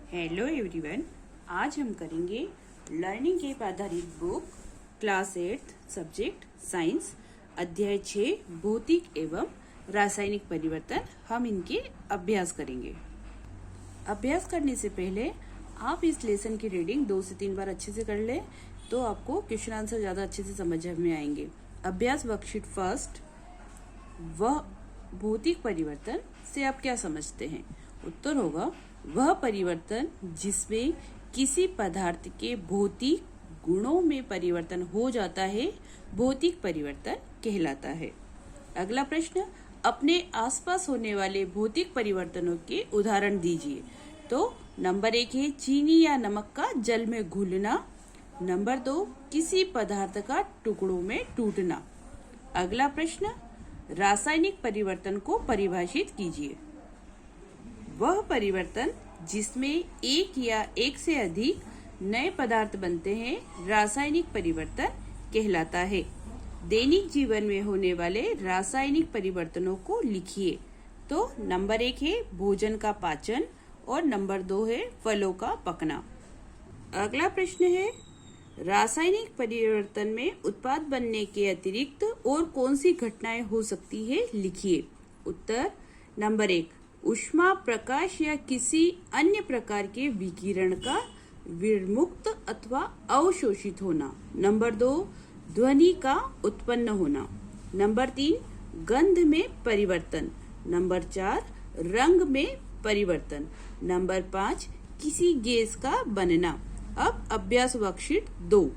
Hello everyone, आज हम करेंगे लर्निंग ऐप आधारित बुक क्लास 8 सब्जेक्ट साइंस अध्याय 6 भौतिक एवं रासायनिक परिवर्तन। हम इनके अभ्यास करेंगे। अभ्यास करने से पहले आप इस लेसन की रीडिंग 2 से 3 बार अच्छे से कर लें, तो आपको क्वेश्चन आंसर ज्यादा अच्छे से समझ में आएंगे। अभ्यास वर्कशीट फर्स्ट, वह भौतिक परिवर्तन से आप क्या समझते हैं? उत्तर होगा वह परिवर्तन जिसमें किसी पदार्थ के भौतिक गुणों में परिवर्तन हो जाता है भौतिक परिवर्तन कहलाता है। अगला प्रश्न, अपने आसपास होने वाले भौतिक परिवर्तनों के उदाहरण दीजिए। तो नंबर 1 है चीनी या नमक का जल में घुलना। नंबर 2, किसी पदार्थ का टुकड़ों में टूटना। अगला प्रश्न, रासायनिक परिवर्तन को परिभाषित कीजिए। वह परिवर्तन जिसमें एक या एक से अधिक नए पदार्थ बनते हैं रासायनिक परिवर्तन कहलाता है। दैनिक जीवन में होने वाले रासायनिक परिवर्तनों को लिखिए। तो नंबर 1 है भोजन का पाचन और नंबर 2 है फलों का पकना। अगला प्रश्न है रासायनिक परिवर्तन में उत्पाद बनने के अतिरिक्त और कौन सी घटनाएं हो सकती है, लिखिए। उत्तर नंबर 1, ऊष्मा, प्रकाश या किसी अन्य प्रकार के विकिरण का विमुक्त अथवा अवशोषित होना। नंबर 2, ध्वनि का उत्पन्न होना। नंबर 3, गंध में परिवर्तन। नंबर 4, रंग में परिवर्तन। नंबर 5, किसी गैस का बनना। अब अभ्यास वर्कशीट 2,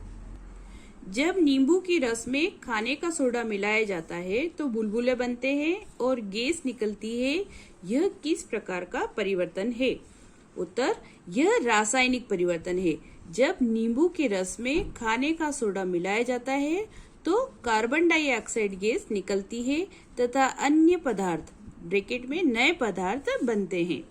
जब नींबू की रस में खाने का सोडा मिलाया जाता है तो बुलबुले बनते हैं और गैस निकलती है। यह किस प्रकार का परिवर्तन है? उत्तर, यह रासायनिक परिवर्तन है। जब नींबू के रस में खाने का सोडा मिलाया जाता है तो कार्बन डाइऑक्साइड गैस निकलती है तथा अन्य पदार्थ ब्रैकेट में नए पदार्थ बनते हैं।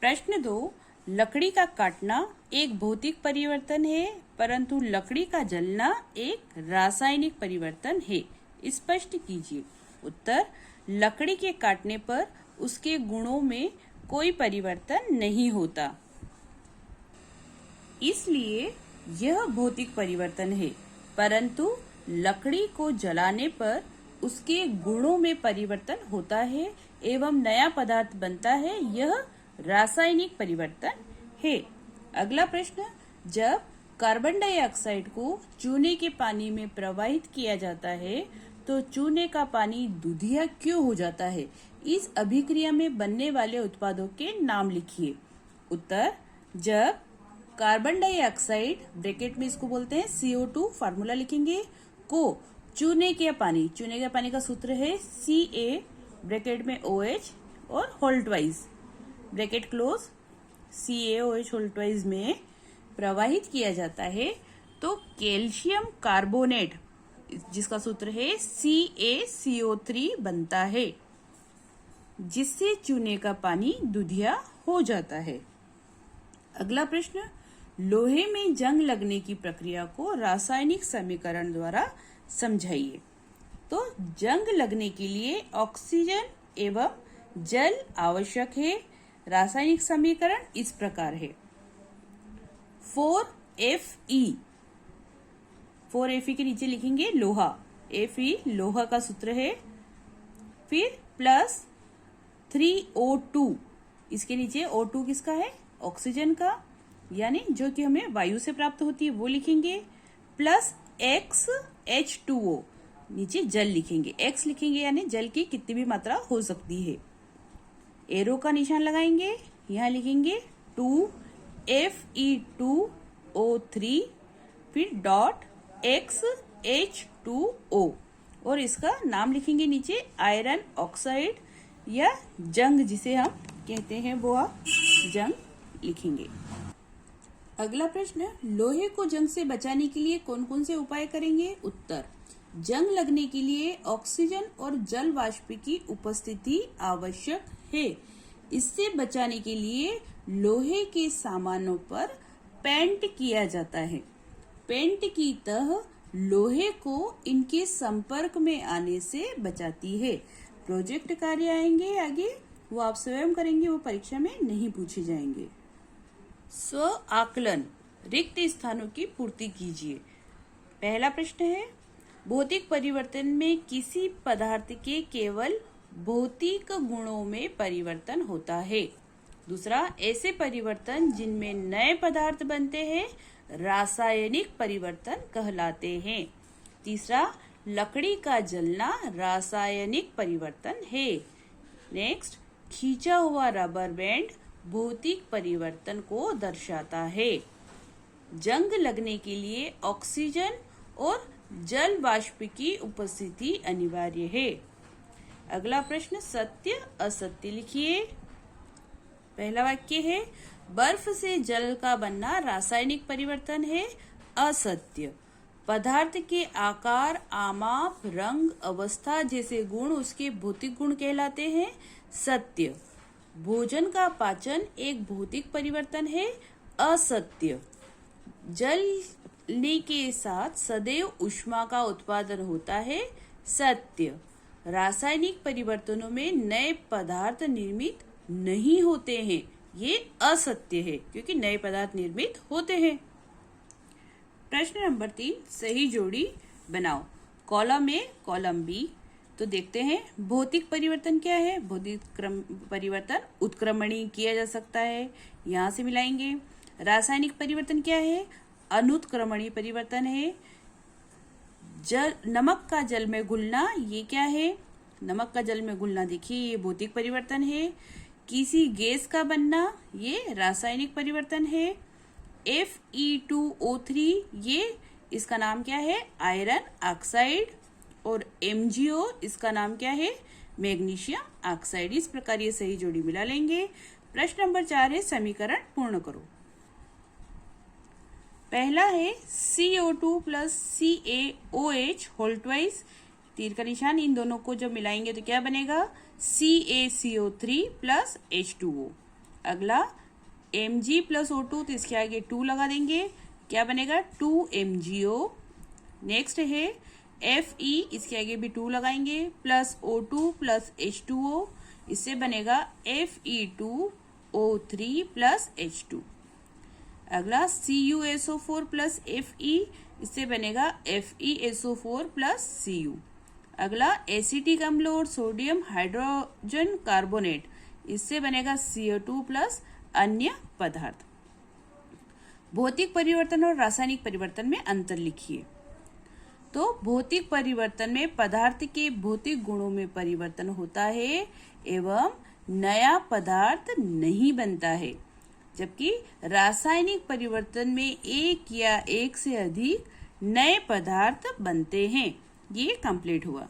प्रश्न 2, लकड़ी का काटना एक भौतिक परिवर्तन है, परंतु लकड़ी का जलना एक रासायनिक परिवर्तन है। स्पष्ट कीजिए। उत्तर, लकड़ी के काटने पर उसके गुणों में कोई परिवर्तन नहीं होता, इसलिए यह भौतिक परिवर्तन है। परंतु लकड़ी को जलाने पर उसके गुणों में परिवर्तन होता है एवं नया पदार्थ बनता है, यह रासायनिक परिवर्तन है। अगला प्रश्न, जब कार्बन डाइऑक्साइड को चूने के पानी में प्रवाहित किया जाता है तो चूने का पानी दूधिया क्यों हो जाता है? इस अभिक्रिया में बनने वाले उत्पादों के नाम लिखिए। उत्तर, जब कार्बन डाइऑक्साइड ब्रैकेट में इसको बोलते हैं CO2, फार्मूला लिखेंगे, को चूने के पानी का सूत्र है Ca ब्रैकेट में OH और whole twice bracket close CaOH whole twice में प्रवाहित किया जाता है तो कैल्शियम कार्बोनेट जिसका सूत्र है CaCO3 बनता है, जिससे चूने का पानी दूधिया हो जाता है। अगला प्रश्न, लोहे में जंग लगने की प्रक्रिया को रासायनिक समीकरण द्वारा समझाइए। तो जंग लगने के लिए ऑक्सीजन एवं जल आवश्यक है। रासायनिक समीकरण इस प्रकार है 4Fe के नीचे लिखेंगे लोहा, Fe लोहा का सूत्र है। फिर प्लस 3O2, इसके नीचे O2 किसका है? ऑक्सीजन का, यानी जो कि हमें वायु से प्राप्त होती है वो लिखेंगे। प्लस XH2O, नीचे जल लिखेंगे, X लिखेंगे यानी जल की कितनी भी मात्रा हो सकती है। एरो का निशान लगाएंगे, यहाँ लिखेंगे 2Fe2O3 फिर डॉट XH2O और इसका नाम लिखेंगे नीचे आयरन ऑक्साइड या जंग जिसे हम कहते हैं वो आप जंग लिखेंगे। अगला प्रश्न, लोहे को जंग से बचाने के लिए कौन कौन से उपाय करेंगे? उत्तर, जंग लगने के लिए ऑक्सीजन और जल वाष्प की उपस्थिति आवश्यक है। इससे बचाने के लिए लोहे के सामानों पर पेंट किया जाता है। पेंट की तह लोहे को इनके संपर्क में आने से बचाती है। प्रोजेक्ट कार्य आएंगे आगे। वो आप स्वयं करेंगे, वो परीक्षा में नहीं पूछे जाएंगे। स्व आकलन, रिक्त स्थानों की पूर्ति कीजिए। पहला प्रश्न है, भौतिक परिवर्तन में किसी पदार्थ के केवल भौतिक गुणों में परिवर्तन होता है। दूसरा, ऐसे परिवर्तन जिनमें नए पदार्थ बनते हैं रासायनिक परिवर्तन कहलाते हैं। तीसरा, लकड़ी का जलना रासायनिक परिवर्तन है। नेक्स्ट, खींचा हुआ रबर बैंड भौतिक परिवर्तन को दर्शाता है। जंग लगने के लिए ऑक्सीजन और जल वाष्प की उपस्थिति अनिवार्य है। अगला प्रश्न, सत्य असत्य लिखिए। पहला वाक्य है, बर्फ से जल का बनना रासायनिक परिवर्तन है। असत्य, पदार्थ के आकार, आमाप, रंग, अवस्था जैसे गुण उसके भौतिक गुण कहलाते हैं। सत्य, भोजन का पाचन एक भौतिक परिवर्तन है। असत्य, जलने के साथ सदैव ऊष्मा का उत्पादन होता है। सत्य, रासायनिक परिवर्तनों में नए पदार्थ निर्मित नहीं होते हैं। ये असत्य है क्योंकि नए पदार्थ निर्मित होते हैं। प्रश्न नंबर 3, सही जोड़ी बनाओ। Column A, column B. तो देखते हैं भौतिक परिवर्तन क्या है। भौतिक परिवर्तन उत्क्रमणीय किया जा सकता है, यहाँ से मिलाएंगे। रासायनिक परिवर्तन क्या है, अनुत्क्रमणीय परिवर्तन है। नमक का जल में घुलना, ये क्या है, नमक का जल में घुलना, देखिए ये भौतिक परिवर्तन है। किसी गैस का बनना, ये रासायनिक परिवर्तन है। Fe2O3, ये इसका नाम क्या है, आयरन ऑक्साइड। और MgO, इसका नाम क्या है, मैग्नीशियम ऑक्साइड। इस प्रकार ये सही जोड़ी मिला लेंगे। प्रश्न नंबर 4 है, समीकरण पूर्ण करो। पहला है CO2 plus CaOH whole twice, तीर का निशान, इन दोनों को जब मिलाएंगे तो क्या बनेगा, CaCO3 प्लस H2O। अगला Mg प्लस O2, तो इसके आगे 2 लगा देंगे, क्या बनेगा, 2MgO। नेक्स्ट है Fe, इसके आगे भी 2 लगाएंगे, प्लस O2 प्लस H2O, इससे बनेगा Fe2O3 प्लस H2। अगला CuSO4 प्लस Fe, इससे बनेगा FeSO4 प्लस Cu। अगला एसिटिक अम्ल और सोडियम हाइड्रोजन कार्बोनेट, इससे बनेगा CO2 प्लस अन्य पदार्थ। भौतिक परिवर्तन और रासायनिक परिवर्तन में अंतर लिखिए। तो भौतिक परिवर्तन में पदार्थ के भौतिक गुणों में परिवर्तन होता है एवं नया पदार्थ नहीं बनता है, जबकि रासायनिक परिवर्तन में एक या एक से अधिक नए पदार्थ बनते हैं। ये कंप्लीट हुआ।